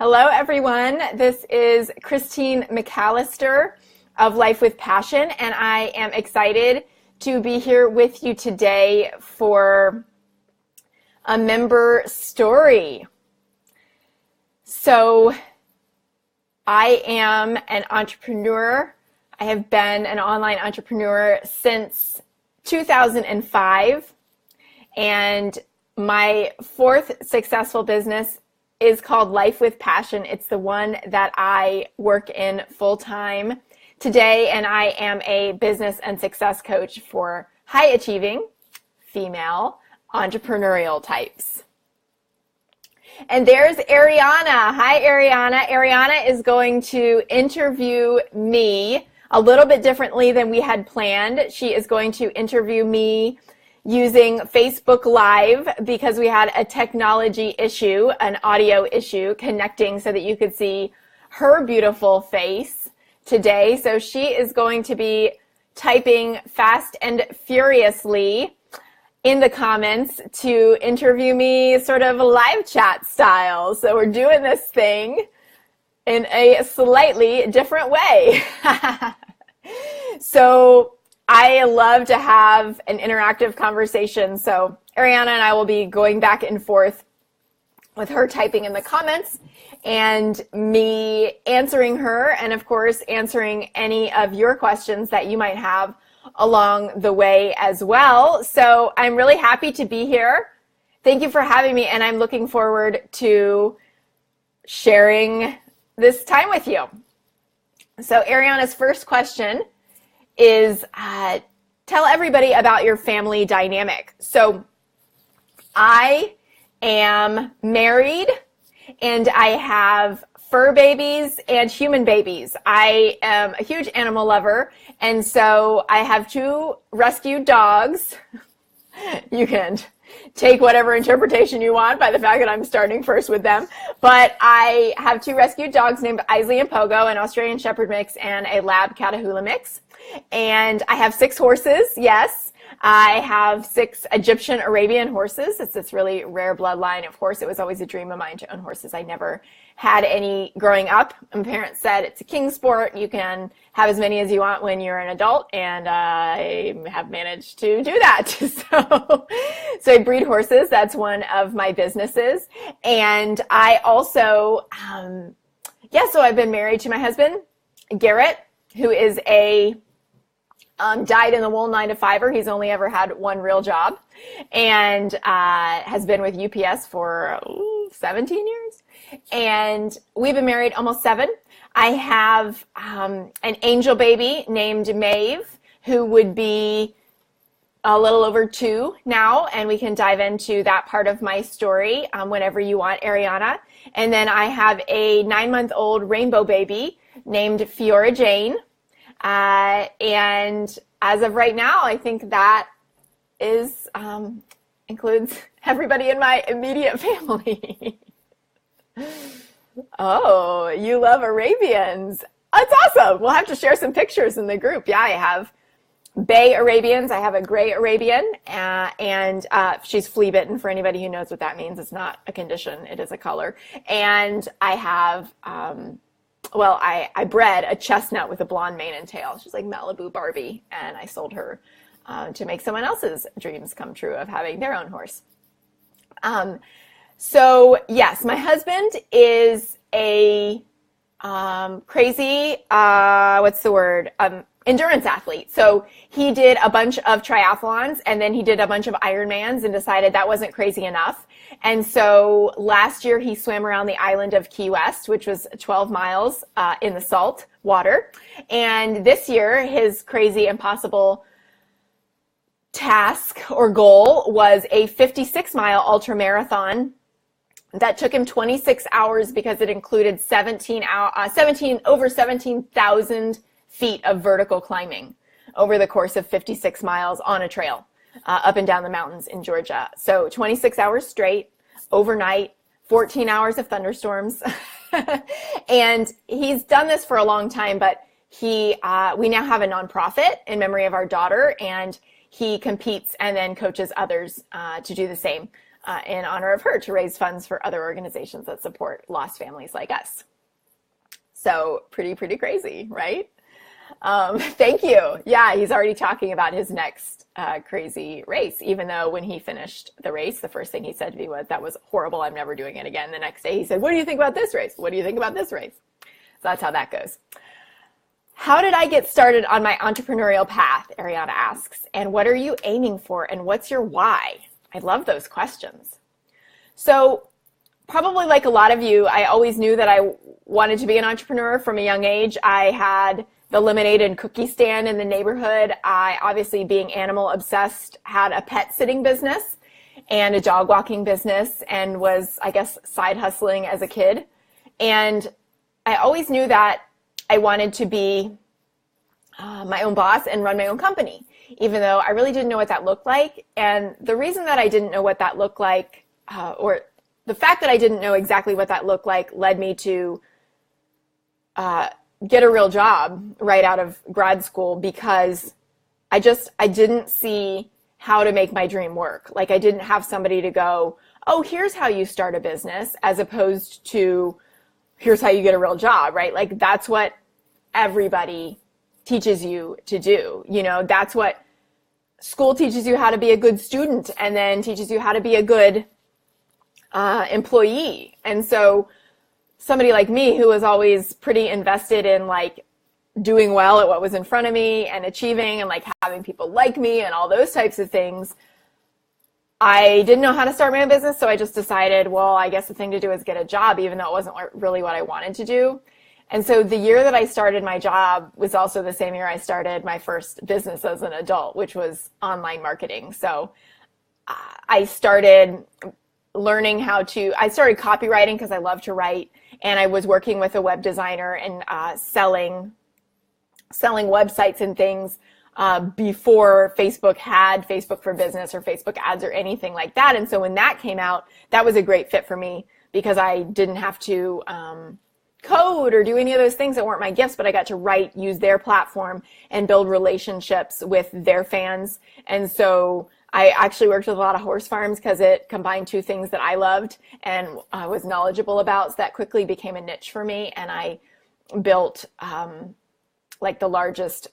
Hello, everyone. This is Christine McAllister of Life with Passion, and I am excited to be here with you today for a member story. So, I am an entrepreneur. I have been an online entrepreneur since 2005, and my fourth successful business is called Life with Passion. It's the one that I work in full-time today, and I am a business and success coach for high-achieving female entrepreneurial types. And there's Arianna. Hi, Arianna. Arianna is going to interview me a little bit differently than we had planned. She is going to interview me using Facebook Live because we had a technology issue, an audio issue connecting so that you could see her beautiful face today. So she is going to be typing fast and furiously in the comments to interview me sort of live chat style. So we're doing this thing in a slightly different way. So I love to have an interactive conversation. So Arianna and I will be going back and forth with her typing in the comments and me answering her, and of course answering any of your questions that you might have along the way as well. So I'm really happy to be here. Thank you for having me, and I'm looking forward to sharing this time with you. So Arianna's first question is tell everybody about your family dynamic. So I am married and I have fur babies and human babies. I am a huge animal lover, and so I have two rescued dogs. You can take whatever interpretation you want by the fact that I'm starting first with them. But I have two rescued dogs named Isley and Pogo, an Australian Shepherd mix and a Lab Catahoula mix. And I have 6 horses, yes. I have 6 Egyptian Arabian horses. It's this really rare bloodline of horse. It was always a dream of mine to own horses. I never had any growing up. My parents said it's a king sport. You can have as many as you want when you're an adult, and I have managed to do that. So I breed horses. That's one of my businesses. And I also, so I've been married to my husband, Garrett, who is a dyed-in-the-wool 9-to-5er. He's only ever had one real job, and has been with UPS for 17 years. And we've been married almost 7. I have an angel baby named Maeve, who would be a little over 2 now, and we can dive into that part of my story whenever you want, Arianna. And then I have a 9-month-old rainbow baby named Fiora Jane. And as of right now, I think that is includes everybody in my immediate family. Oh, you love Arabians. That's awesome. We'll have to share some pictures in the group. Yeah, I have Bay Arabians. I have a gray Arabian, and she's flea bitten. For anybody who knows what that means, it's not a condition. It is a color. And I have I bred a chestnut with a blonde mane and tail. She's like Malibu Barbie, and I sold her to make someone else's dreams come true of having their own horse. So yes, my husband is a crazy, endurance athlete. So he did a bunch of triathlons, and then he did a bunch of Ironmans and decided that wasn't crazy enough. And so last year he swam around the island of Key West, which was 12 miles in the salt water. And this year his crazy impossible task or goal was a 56-mile ultra marathon that took him 26 hours because it included over 17,000 feet of vertical climbing over the course of 56 miles on a trail up and down the mountains in Georgia. So 26 hours straight, overnight, 14 hours of thunderstorms. And he's done this for a long time, but we now have a nonprofit in memory of our daughter, and he competes and then coaches others to do the same. in honor of her to raise funds for other organizations that support lost families like us. So pretty crazy, right? Thank you. Yeah, he's already talking about his next crazy race, even though when he finished the race, the first thing he said to me was, that was horrible. I'm never doing it again. The next day he said, what do you think about this race? What do you think about this race? So that's how that goes. How did I get started on my entrepreneurial path? Arianna asks. And what are you aiming for? And what's your why? I love those questions. So probably like a lot of you, I always knew that I wanted to be an entrepreneur from a young age. I had the lemonade and cookie stand in the neighborhood. I, obviously being animal obsessed, had a pet sitting business and a dog walking business, and was, I guess, side hustling as a kid. And I always knew that I wanted to be my own boss and run my own company, even though I really didn't know what that looked like. And the reason that I didn't know what that looked like, or the fact that I didn't know exactly what that looked like, led me to get a real job right out of grad school, because I didn't see how to make my dream work. Like, I didn't have somebody to go, oh, here's how you start a business, as opposed to here's how you get a real job, right? Like, that's what everybody teaches you to do. You know, that's what school teaches you, how to be a good student, and then teaches you how to be a good employee. And so somebody like me, who was always pretty invested in like doing well at what was in front of me and achieving and like having people like me and all those types of things, I didn't know how to start my own business. So I just decided, well, I guess the thing to do is get a job, even though it wasn't really what I wanted to do. And so the year that I started my job was also the same year I started my first business as an adult, which was online marketing. So I started learning I started copywriting because I love to write. And I was working with a web designer and selling websites and things before Facebook had Facebook for Business or Facebook ads or anything like that. And so when that came out, that was a great fit for me, because I didn't have to code or do any of those things that weren't my gifts, but I got to write, use their platform, and build relationships with their fans. And so I actually worked with a lot of horse farms because it combined two things that I loved and was knowledgeable about. So that quickly became a niche for me. And I built like the largest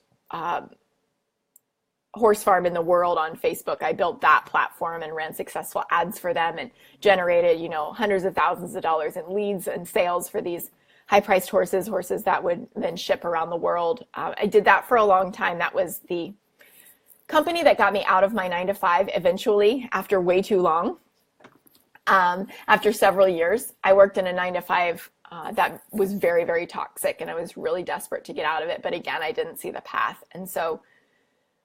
horse farm in the world on Facebook. I built that platform and ran successful ads for them and generated, hundreds of thousands of dollars in leads and sales for these high-priced horses that would then ship around the world. I did that for a long time. That was the company that got me out of my 9-to-5 eventually, after way too long. After several years, I worked in a 9-to-5 that was very, very toxic, and I was really desperate to get out of it. But again, I didn't see the path. And so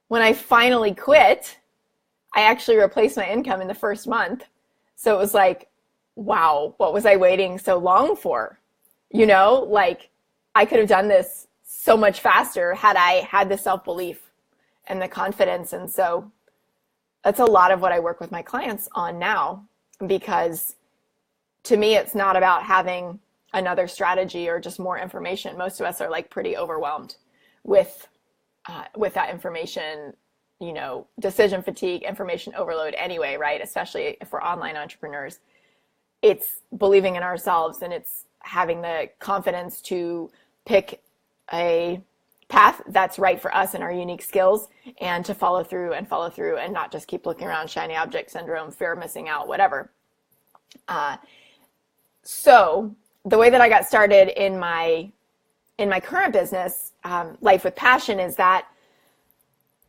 when I finally quit, I actually replaced my income in the first month. So it was like, wow, what was I waiting so long for? Like, I could have done this so much faster had I had the self-belief and the confidence. And so that's a lot of what I work with my clients on now, because to me, it's not about having another strategy or just more information. Most of us are like pretty overwhelmed with that information, decision fatigue, information overload anyway, right? Especially if we're online entrepreneurs. It's believing in ourselves, and it's having the confidence to pick a path that's right for us and our unique skills, and to follow through and not just keep looking around, shiny object syndrome, fear of missing out, whatever. So the way that I got started in my current business, Life with Passion, is that,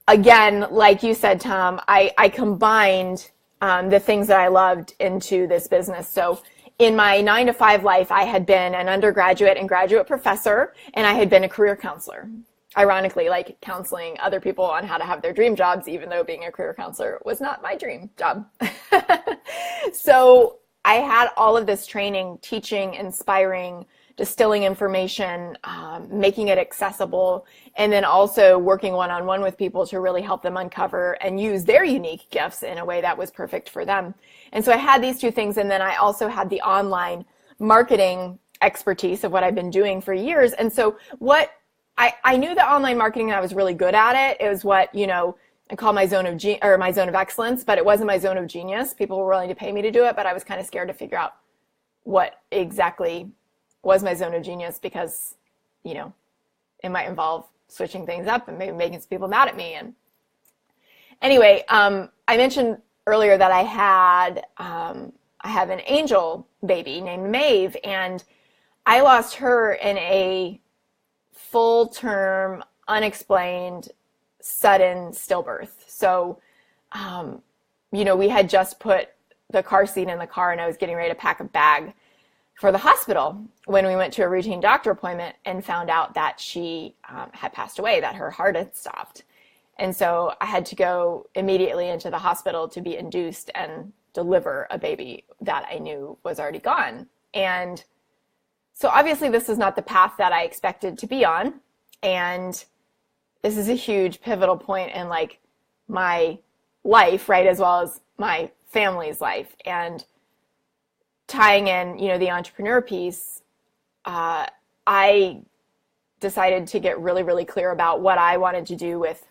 again, like you said, Tom, I combined the things that I loved into this business. So in my 9-to-5 life, I had been an undergraduate and graduate professor, and I had been a career counselor. Ironically, like counseling other people on how to have their dream jobs, even though being a career counselor was not my dream job. So I had all of this training, teaching, inspiring, distilling information, making it accessible, and then also working one-on-one with people to really help them uncover and use their unique gifts in a way that was perfect for them. And so I had these two things, and then I also had the online marketing expertise of what I've been doing for years. And so I knew that online marketing, and I was really good at it. It was what, I call my zone of my zone of excellence, but it wasn't my zone of genius. People were willing to pay me to do it, but I was kind of scared to figure out what exactly was my zone of genius because, you know, it might involve switching things up and maybe making some people mad at me. And anyway, I mentioned earlier that I have an angel baby named Maeve, and I lost her in a full-term, unexplained, sudden stillbirth. So, you know, we had just put the car seat in the car and I was getting ready to pack a bag for the hospital when we went to a routine doctor appointment and found out that she had passed away, that her heart had stopped. And so I had to go immediately into the hospital to be induced and deliver a baby that I knew was already gone. And so obviously this is not the path that I expected to be on. And this is a huge pivotal point in like my life, right? As well as my family's life. And tying in, you know, the entrepreneur piece, I decided to get really, really clear about what I wanted to do with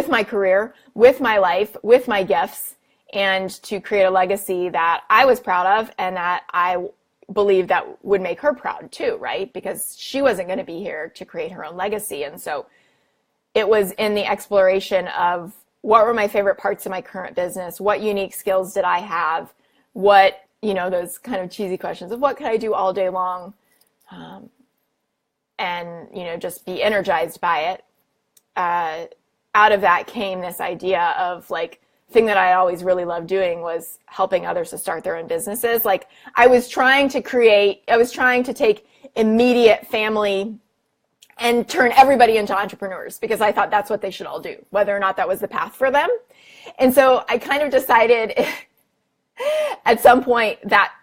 my career, with my life, with my gifts, and to create a legacy that I was proud of and that I believed that would make her proud too, right? Because she wasn't going to be here to create her own legacy. And so it was in the exploration of what were my favorite parts of my current business? What unique skills did I have? What, you know, those kind of cheesy questions of what could I do all day long? And, you know, just be energized by it. Out of that came this idea of like, thing that I always really loved doing was helping others to start their own businesses. Like I was trying to take immediate family and turn everybody into entrepreneurs because I thought that's what they should all do, whether or not that was the path for them. And so I kind of decided at some point that,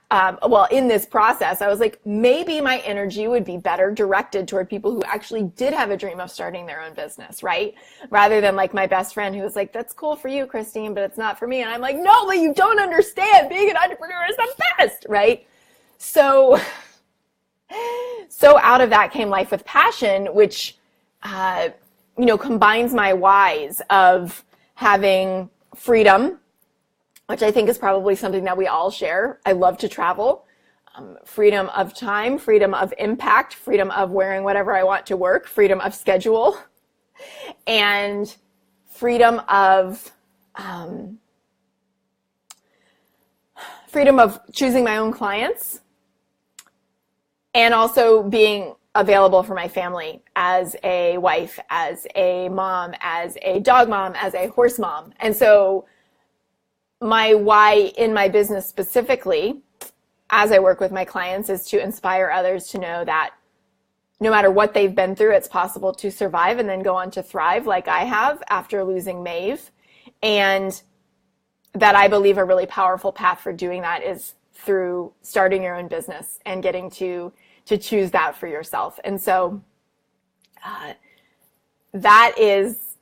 in this process, I was like, maybe my energy would be better directed toward people who actually did have a dream of starting their own business, right? Rather than like my best friend who was like, that's cool for you, Christine, but it's not for me. And I'm like, no, but you don't understand. Being an entrepreneur is the best, right? So out of that came Life with Passion, which, combines my whys of having freedom, which I think is probably something that we all share. I love to travel, freedom of time, freedom of impact, freedom of wearing whatever I want to work, freedom of schedule, and freedom of choosing my own clients, and also being available for my family as a wife, as a mom, as a dog mom, as a horse mom. And so my why in my business specifically, as I work with my clients, is to inspire others to know that no matter what they've been through, it's possible to survive and then go on to thrive like I have after losing Maeve. And that I believe a really powerful path for doing that is through starting your own business and getting to choose that for yourself. And so that is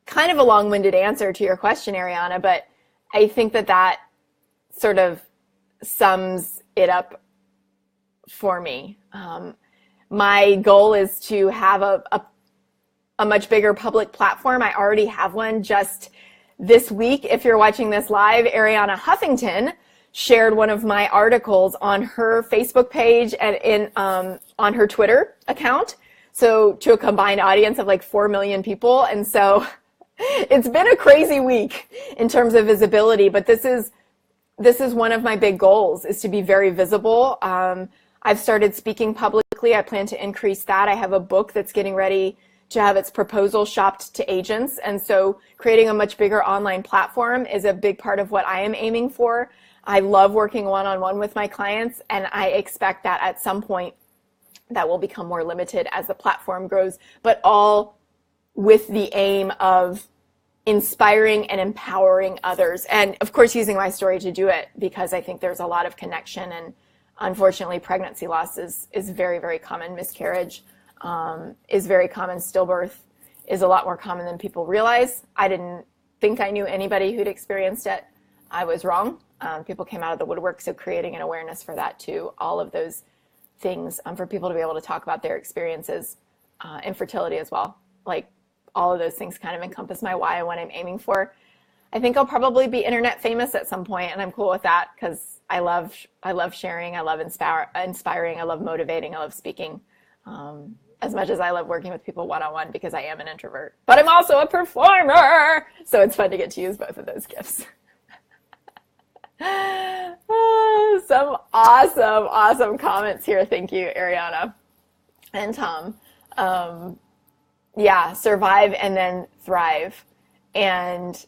kind of a long-winded answer to your question, Arianna, but I think that sort of sums it up for me. My goal is to have a much bigger public platform. I already have one. Just this week, if you're watching this live, Arianna Huffington shared one of my articles on her Facebook page and on her Twitter account. So to a combined audience of like 4 million people. And so it's been a crazy week in terms of visibility, but this is one of my big goals, is to be very visible. I've started speaking publicly. I plan to increase that. I have a book that's getting ready to have its proposal shopped to agents. And so creating a much bigger online platform is a big part of what I am aiming for. I love working one-on-one with my clients, and I expect that at some point that will become more limited as the platform grows, but all with the aim of inspiring and empowering others. And of course, using my story to do it, because I think there's a lot of connection, and unfortunately, pregnancy loss is very, very common. Miscarriage is very common. Stillbirth is a lot more common than people realize. I didn't think I knew anybody who'd experienced it. I was wrong. People came out of the woodwork, so creating an awareness for that too, all of those things for people to be able to talk about their experiences, infertility as well. Like, all of those things kind of encompass my why and what I'm aiming for. I think I'll probably be internet famous at some point, and I'm cool with that because I love sharing, I love inspiring, I love motivating, I love speaking, as much as I love working with people one-on-one because I am an introvert. But I'm also a performer, so it's fun to get to use both of those gifts. Some awesome comments here. Thank you, Arianna and Tom. Survive and then thrive, and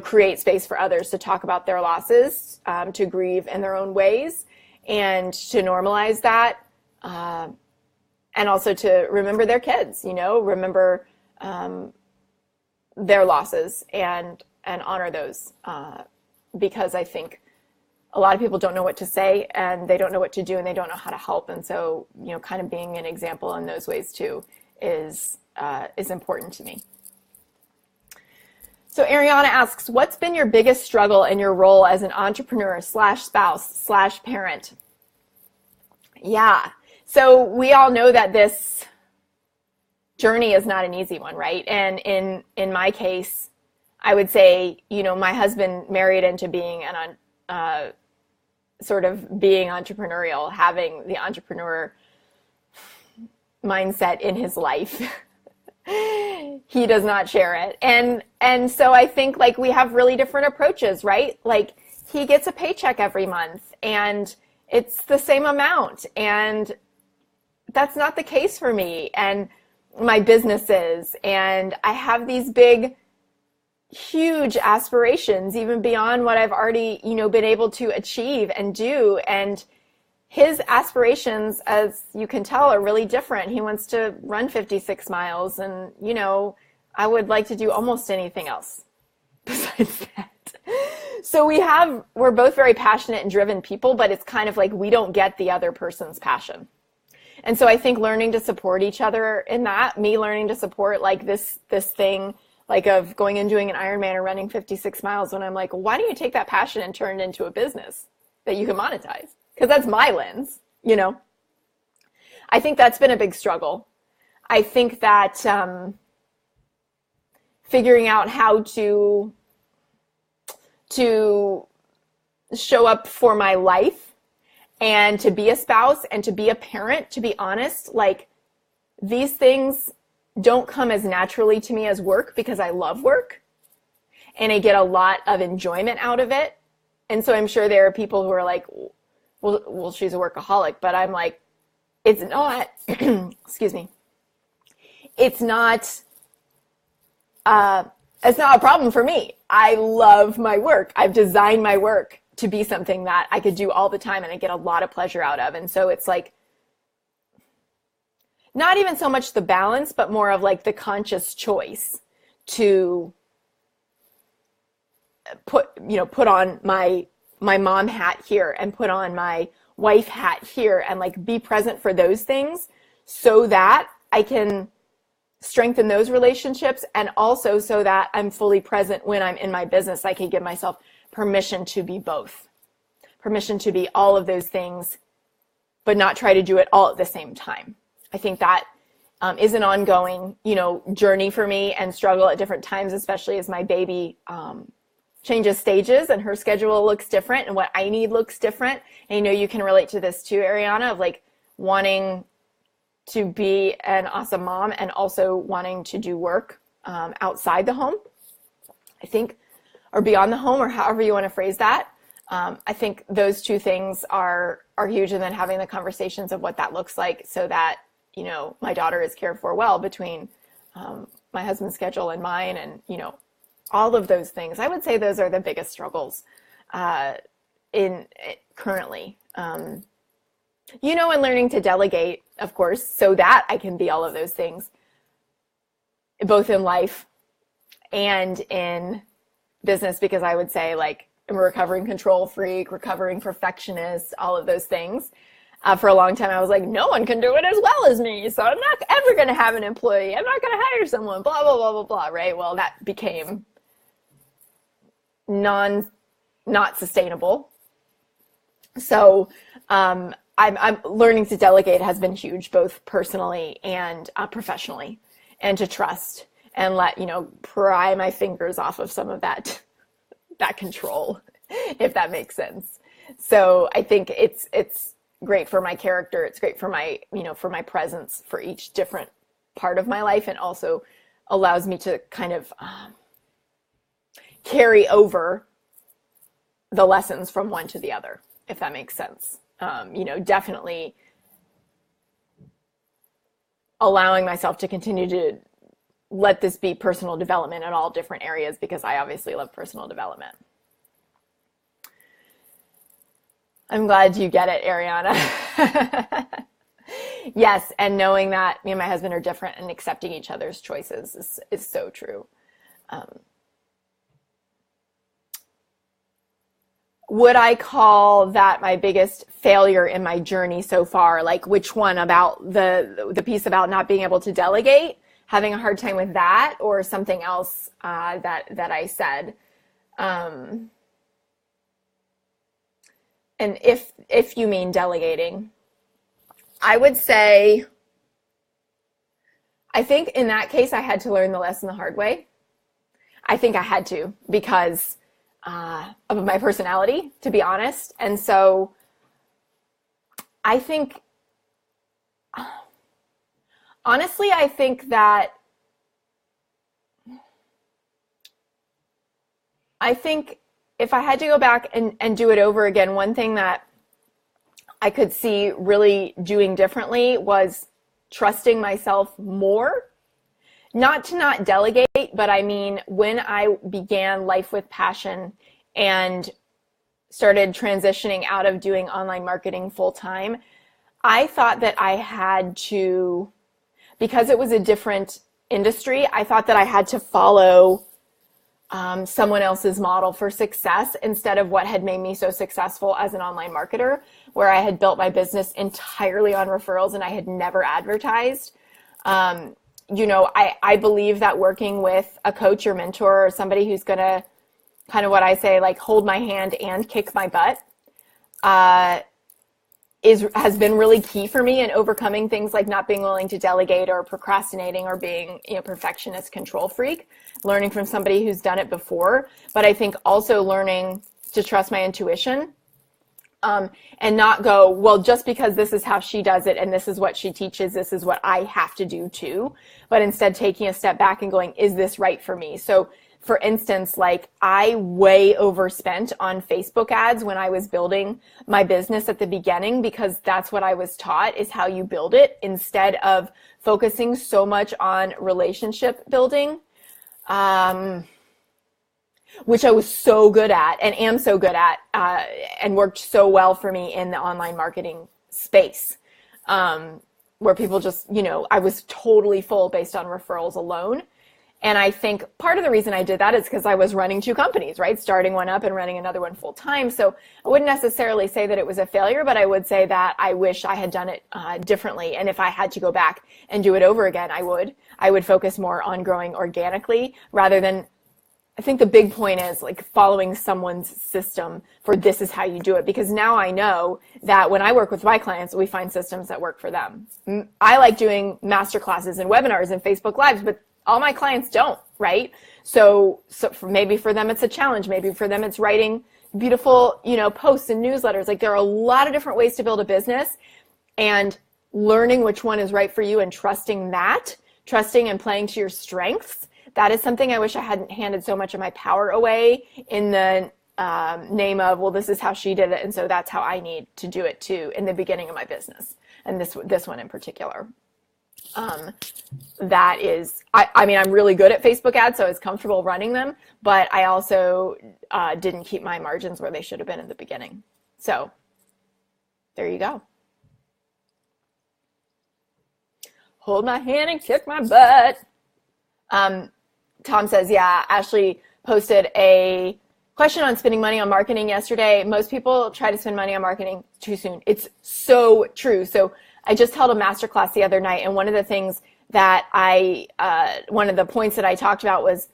create space for others to talk about their losses, to grieve in their own ways, and to normalize that, and also to remember their kids, remember their losses and honor those, because I think a lot of people don't know what to say, and they don't know what to do, and they don't know how to help. And so, kind of being an example in those ways too is important to me. So Arianna asks, what's been your biggest struggle in your role as an entrepreneur / spouse / parent? Yeah. So we all know that this journey is not an easy one, right? And in my case, I would say, my husband married into being sort of being entrepreneurial, having the entrepreneur mindset in his life. He does not share it. And so I think like we have really different approaches, right? Like he gets a paycheck every month and it's the same amount. And that's not the case for me and my businesses. And I have these big, huge aspirations, even beyond what I've already, been able to achieve and do. And his aspirations, as you can tell, are really different. He wants to run 56 miles and, I would like to do almost anything else besides that. So we're both very passionate and driven people, but it's kind of like we don't get the other person's passion. And so I think learning to support each other in that, me learning to support like this thing, like of going and doing an Ironman or running 56 miles when I'm like, why don't you take that passion and turn it into a business that you can monetize? Because that's my lens, I think that's been a big struggle. I think that figuring out how to show up for my life and to be a spouse and to be a parent, to be honest, like these things don't come as naturally to me as work because I love work and I get a lot of enjoyment out of it. And so I'm sure there are people who are like, well, she's a workaholic, but I'm like, it's not, excuse me. It's not a problem for me. I love my work. I've designed my work to be something that I could do all the time and I get a lot of pleasure out of. And so it's like, not even so much the balance, but more of like the conscious choice to put on my mom hat here and put on my wife hat here and like be present for those things so that I can strengthen those relationships, and also so that I'm fully present when I'm in my business. I can give myself permission to be both, permission to be all of those things, but not try to do it all at the same time. I think that is an ongoing, journey for me and struggle at different times, especially as my baby changes stages and her schedule looks different and what I need looks different. And you can relate to this too, Arianna, of like wanting to be an awesome mom and also wanting to do work outside the home, I think, or beyond the home, or however you want to phrase that. I think those two things are huge. And then having the conversations of what that looks like so that, my daughter is cared for well between my husband's schedule and mine, and, all of those things. I would say those are the biggest struggles currently. And learning to delegate, of course, so that I can be all of those things, both in life and in business, because I would say like I'm a recovering control freak, recovering perfectionist, all of those things. For a long time, I was like, no one can do it as well as me, so I'm not ever going to have an employee. I'm not going to hire someone, blah, blah, blah, blah, blah, right? Well, that became not sustainable. So I'm learning to delegate has been huge, both personally and professionally, and to trust and let, pry my fingers off of some of that control, if that makes sense. So I think it's great for my character. It's great for my, for my presence for each different part of my life, and also allows me to kind of carry over the lessons from one to the other, if that makes sense. Definitely allowing myself to continue to let this be personal development in all different areas, because I obviously love personal development. I'm glad you get it, Arianna. Yes, and knowing that me and my husband are different and accepting each other's choices is so true. Would I call that my biggest failure in my journey so far? Like, which one? About the piece about not being able to delegate, having a hard time with that, or something else that I said? And if you mean delegating, I would say, I think in that case, I had to learn the lesson the hard way. I think I had to, because of my personality, to be honest. And so I think, honestly, I think if I had to go back and do it over again, one thing that I could see really doing differently was trusting myself more. Not to not delegate, but I mean, when I began Life with Passion and started transitioning out of doing online marketing full time, I thought that I had to, because it was a different industry, I thought that I had to follow someone else's model for success instead of what had made me so successful as an online marketer, where I had built my business entirely on referrals and I had never advertised. I believe that working with a coach or mentor or somebody who's going to kind of, what I say, like, hold my hand and kick my butt, has been really key for me in overcoming things like not being willing to delegate or procrastinating or being, perfectionist, control freak, learning from somebody who's done it before. But I think also learning to trust my intuition, and not go, well, just because this is how she does it and this is what she teaches, this is what I have to do too. But instead taking a step back and going, is this right for me? So for instance, like, I way overspent on Facebook ads when I was building my business at the beginning, because that's what I was taught is how you build it, instead of focusing so much on relationship building, which I was so good at and am so good at, and worked so well for me in the online marketing space, where people just, I was totally full based on referrals alone. And I think part of the reason I did that is because I was running two companies, right? Starting one up and running another one full time. So I wouldn't necessarily say that it was a failure, but I would say that I wish I had done it differently. And if I had to go back and do it over again, I would focus more on growing organically rather than, I think the big point is like following someone's system for this is how you do it. Because now I know that when I work with my clients, we find systems that work for them. I like doing masterclasses and webinars and Facebook Lives, but all my clients don't, right? So maybe for them it's a challenge. Maybe for them it's writing beautiful, posts and newsletters. Like, there are a lot of different ways to build a business, and learning which one is right for you and trusting and playing to your strengths. That is something I wish I hadn't handed so much of my power away in the name of, well, this is how she did it, and so that's how I need to do it too in the beginning of my business, and this one in particular. That is, I mean, I'm really good at Facebook ads, so I was comfortable running them, but I also didn't keep my margins where they should have been in the beginning. So there you go. Hold my hand and kick my butt. Tom says, yeah, Ashley posted a question on spending money on marketing yesterday. Most people try to spend money on marketing too soon. It's so true. So I just held a masterclass the other night, and one of the things that one of the points that I talked about was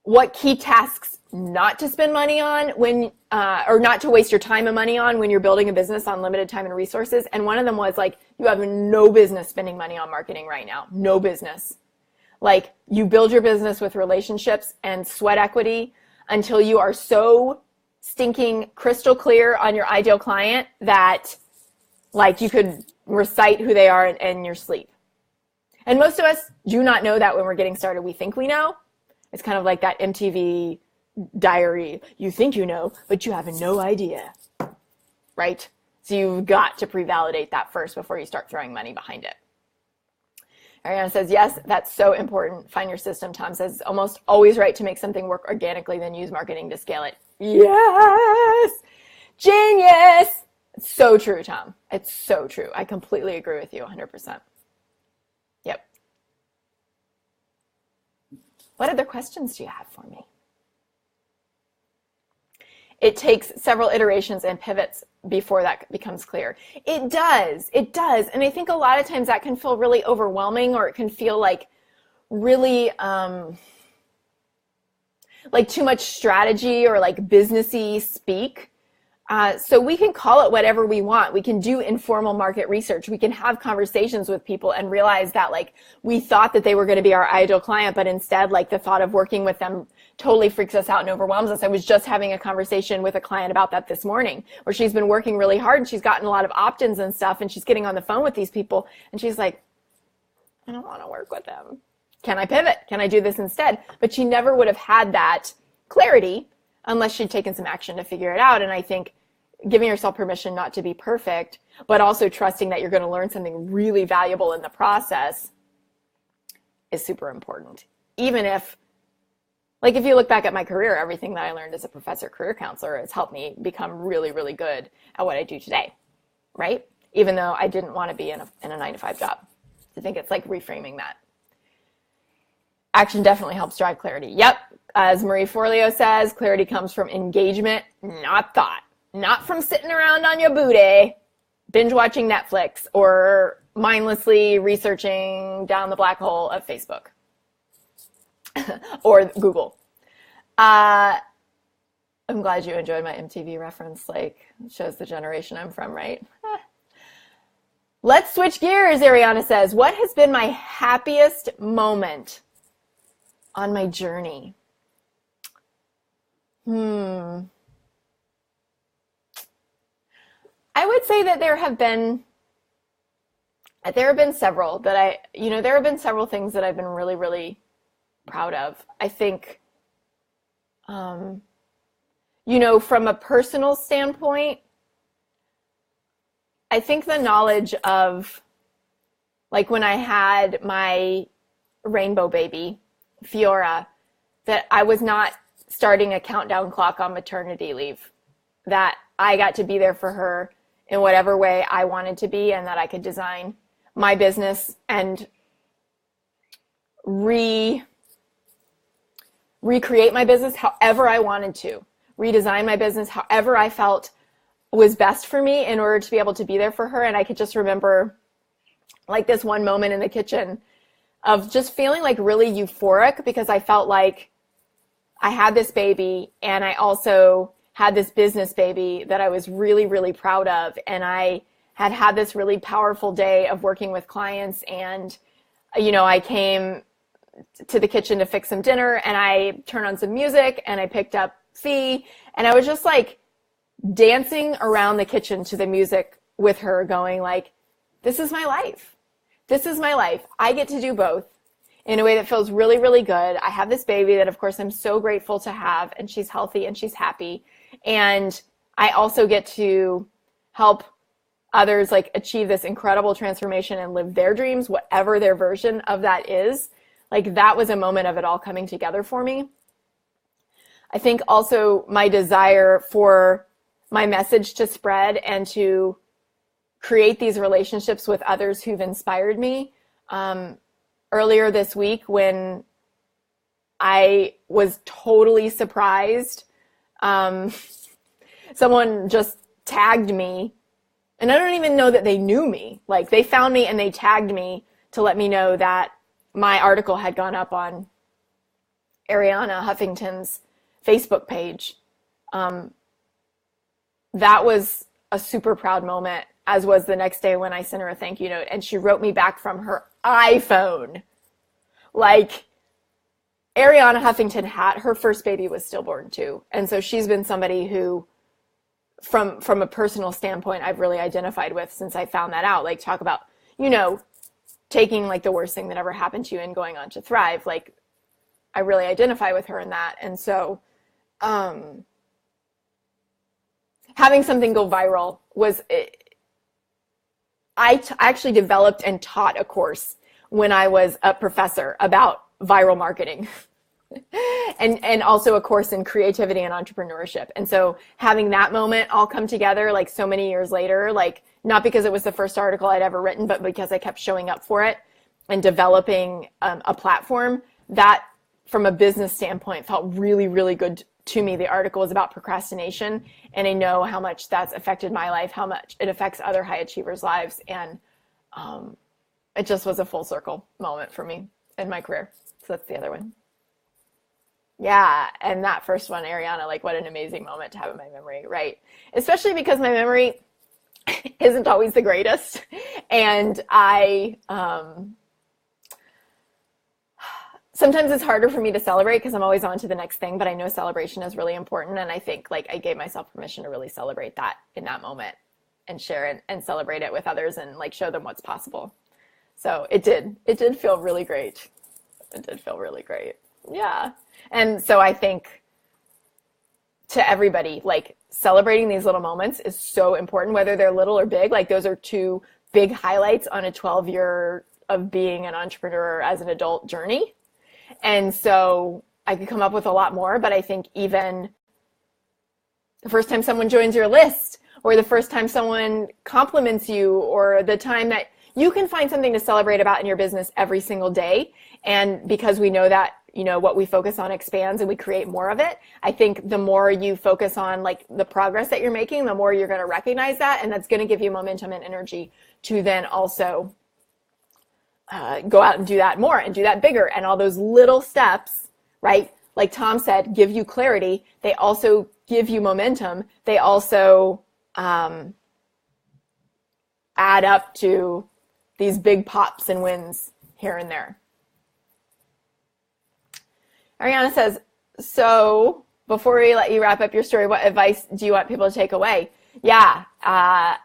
what key tasks not to spend money on when, or not to waste your time and money on when you're building a business on limited time and resources. And one of them was like, you have no business spending money on marketing right now. No business. Like, you build your business with relationships and sweat equity until you are so stinking crystal clear on your ideal client that, like, you could recite who they are in your sleep. And most of us do not know that when we're getting started. We think we know. It's kind of like that MTV diary. You think you know, but you have no idea, right? So you've got to pre-validate that first before you start throwing money behind it. Arianna says, yes, that's so important. Find your system. Tom says, it's almost always right to make something work organically, then use marketing to scale it. Yes! Genius! It's so true, Tom. It's so true. I completely agree with you 100%. Yep. What other questions do you have for me? It takes several iterations and pivots before that becomes clear. It does. It does. And I think a lot of times that can feel really overwhelming, or it can feel like really like too much strategy or like businessy speak. So we can call it whatever we want. We can do informal market research. We can have conversations with people and realize that, like, we thought that they were going to be our ideal client, but instead, like, the thought of working with them totally freaks us out and overwhelms us. I was just having a conversation with a client about that this morning, where she's been working really hard and she's gotten a lot of opt-ins and stuff, and she's getting on the phone with these people and she's like, I don't want to work with them. Can I pivot? Can I do this instead? But she never would have had that clarity unless she'd taken some action to figure it out. And I think giving yourself permission not to be perfect, but also trusting that you're going to learn something really valuable in the process is super important. Even if, like, if you look back at my career, everything that I learned as a professor career counselor has helped me become really, really good at what I do today, right? Even though I didn't want to be in a 9-to-5 job. I think it's like reframing that. Action definitely helps drive clarity. Yep. As Marie Forleo says, clarity comes from engagement, not thought. Not from sitting around on your booty, binge watching Netflix, or mindlessly researching down the black hole of Facebook or Google. I'm glad you enjoyed my MTV reference. Like, it shows the generation I'm from, right? Let's switch gears, Arianna says. What has been my happiest moment on my journey? I would say that there have been several that there have been several things that I've been really, really proud of. I think, from a personal standpoint, I think the knowledge of, like, when I had my rainbow baby, Fiora, that I was not starting a countdown clock on maternity leave, that I got to be there for her in whatever way I wanted to be, and that I could design my business and recreate my business however I wanted to, redesign my business however I felt was best for me in order to be able to be there for her. And I could just remember, like, this one moment in the kitchen of just feeling like really euphoric, because I felt like I had this baby and I also had this business baby that I was really, really proud of. And I had this really powerful day of working with clients. And, I came to the kitchen to fix some dinner, and I turned on some music and I picked up Fee, and I was just like dancing around the kitchen to the music with her, going like, this is my life. This is my life. I get to do both in a way that feels really, really good. I have this baby that, of course, I'm so grateful to have, and she's healthy and she's happy. And I also get to help others, like, achieve this incredible transformation and live their dreams, whatever their version of that is. Like, that was a moment of it all coming together for me. I think also my desire for my message to spread and to create these relationships with others who've inspired me. Earlier this week, when I was totally surprised, someone just tagged me, and I don't even know that they knew me. Like, they found me and they tagged me to let me know that my article had gone up on Arianna Huffington's Facebook page. That was a super proud moment, as was the next day when I sent her a thank you note and she wrote me back from her iPhone like Arianna Huffington her first baby was stillborn too. And so she's been somebody who, from a personal standpoint, I've really identified with since I found that out. Like, talk about, taking like the worst thing that ever happened to you and going on to thrive. Like, I really identify with her in that. And so having something go viral was, I actually developed and taught a course when I was a professor about viral marketing and also a course in creativity and entrepreneurship. And so having that moment all come together like so many years later, like not because it was the first article I'd ever written, but because I kept showing up for it and developing a platform, that from a business standpoint felt really, really good to me. The article was about procrastination, and I know how much that's affected my life, how much it affects other high achievers' lives. And it just was a full circle moment for me in my career. So that's the other one. Yeah, and that first one, Arianna, like what an amazing moment to have in my memory, right? Especially because my memory isn't always the greatest. And sometimes it's harder for me to celebrate because I'm always on to the next thing, but I know celebration is really important. And I think like I gave myself permission to really celebrate that in that moment and share it and celebrate it with others and like show them what's possible. So it did feel really great. It did feel really great. Yeah. And so I think to everybody, like celebrating these little moments is so important, whether they're little or big. Like those are two big highlights on a 12-year of being an entrepreneur as an adult journey. And so I could come up with a lot more, but I think even the first time someone joins your list, or the first time someone compliments you, or the time that you can find something to celebrate about in your business every single day. And because we know that, what we focus on expands and we create more of it, I think the more you focus on like the progress that you're making, the more you're going to recognize that. And that's going to give you momentum and energy to then also go out and do that more and do that bigger. And all those little steps, right? Like Tom said, give you clarity. They also give you momentum. They also add up to these big pops and wins here and there. Arianna says, so before we let you wrap up your story, what advice do you want people to take away? Yeah, I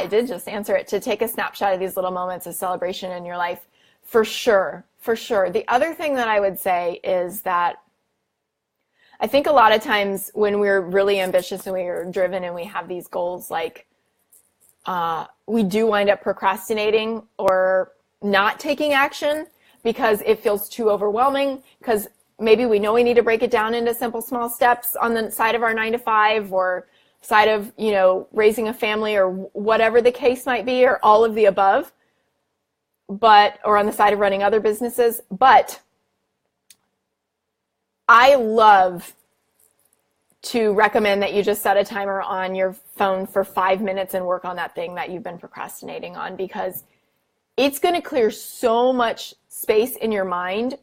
did just answer it, to take a snapshot of these little moments of celebration in your life. For sure. The other thing that I would say is that I think a lot of times when we're really ambitious and we're driven and we have these goals, like we do wind up procrastinating or not taking action because it feels too overwhelming, because maybe we know we need to break it down into simple, small steps on the side of our 9-to-5 or side of, raising a family or whatever the case might be, or all of the above, or on the side of running other businesses. But I love to recommend that you just set a timer on your phone for 5 minutes and work on that thing that you've been procrastinating on, because it's going to clear so much space in your mind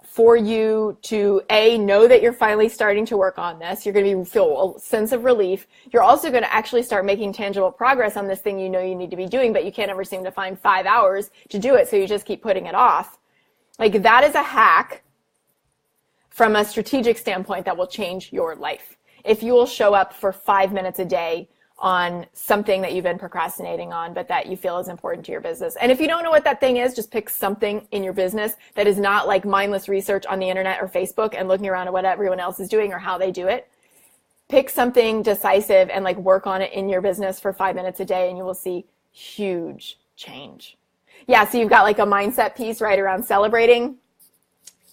for you to know that you're finally starting to work on this. You're going to feel a sense of relief. You're also going to actually start making tangible progress on this thing you need to be doing, but you can't ever seem to find 5 hours to do it, so you just keep putting it off. Like, that is a hack from a strategic standpoint that will change your life. If you will show up for 5 minutes a day on something that you've been procrastinating on, but that you feel is important to your business. And if you don't know what that thing is, just pick something in your business that is not like mindless research on the internet or Facebook and looking around at what everyone else is doing or how they do it. Pick something decisive and like work on it in your business for 5 minutes a day, and you will see huge change. Yeah, so you've got like a mindset piece right around celebrating,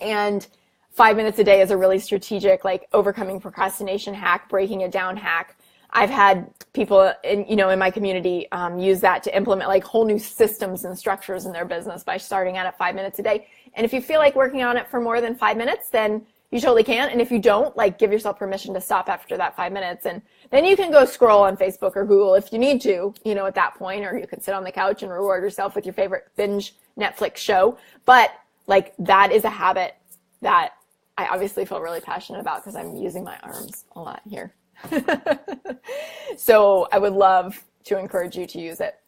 and 5 minutes a day is a really strategic, like overcoming procrastination hack, breaking it down hack. I've had people in my community use that to implement like whole new systems and structures in their business by starting out at 5 minutes a day. And if you feel like working on it for more than 5 minutes, then you totally can. And if you don't, like, give yourself permission to stop after that 5 minutes. And then you can go scroll on Facebook or Google if you need to, at that point, or you can sit on the couch and reward yourself with your favorite binge Netflix show. But like, that is a habit that I obviously feel really passionate about because I'm using my arms a lot here. So I would love to encourage you to use it.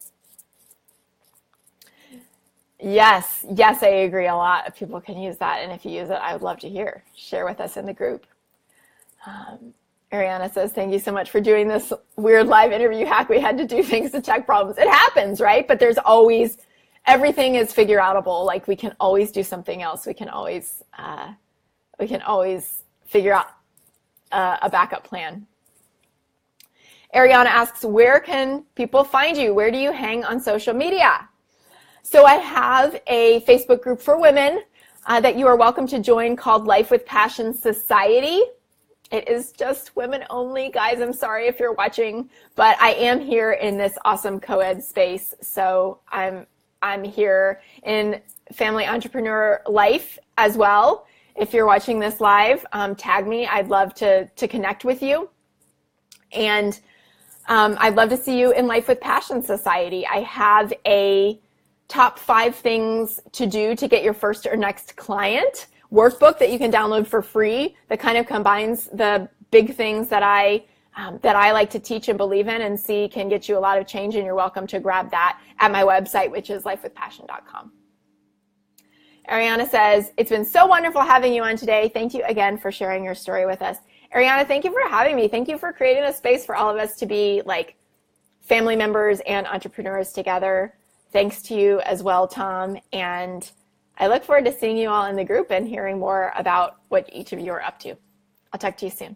Yes, yes, I agree. A lot of people can use that. And if you use it, I would love to hear. Share with us in the group. Arianna says, thank you so much for doing this weird live interview hack. We had to do things to check problems. It happens, right? But there's always, everything is figure outable. Like we can always do something else. We can always figure out a backup plan. Arianna asks, where can people find you? Where do you hang on social media? So I have a Facebook group for women that you are welcome to join called Life with Passion Society. It is just women only, guys. I'm sorry if you're watching, but I am here in this awesome co-ed space. So I'm here in family entrepreneur life as well. If you're watching this live, tag me. I'd love to connect with you. And I'd love to see you in Life with Passion Society. I have a top 5 things to do to get your first or next client workbook that you can download for free that kind of combines the big things that I like to teach and believe in and see can get you a lot of change, and you're welcome to grab that at my website, which is lifewithpassion.com. Arianna says, it's been so wonderful having you on today. Thank you again for sharing your story with us. Arianna, thank you for having me. Thank you for creating a space for all of us to be like family members and entrepreneurs together. Thanks to you as well, Tom. And I look forward to seeing you all in the group and hearing more about what each of you are up to. I'll talk to you soon.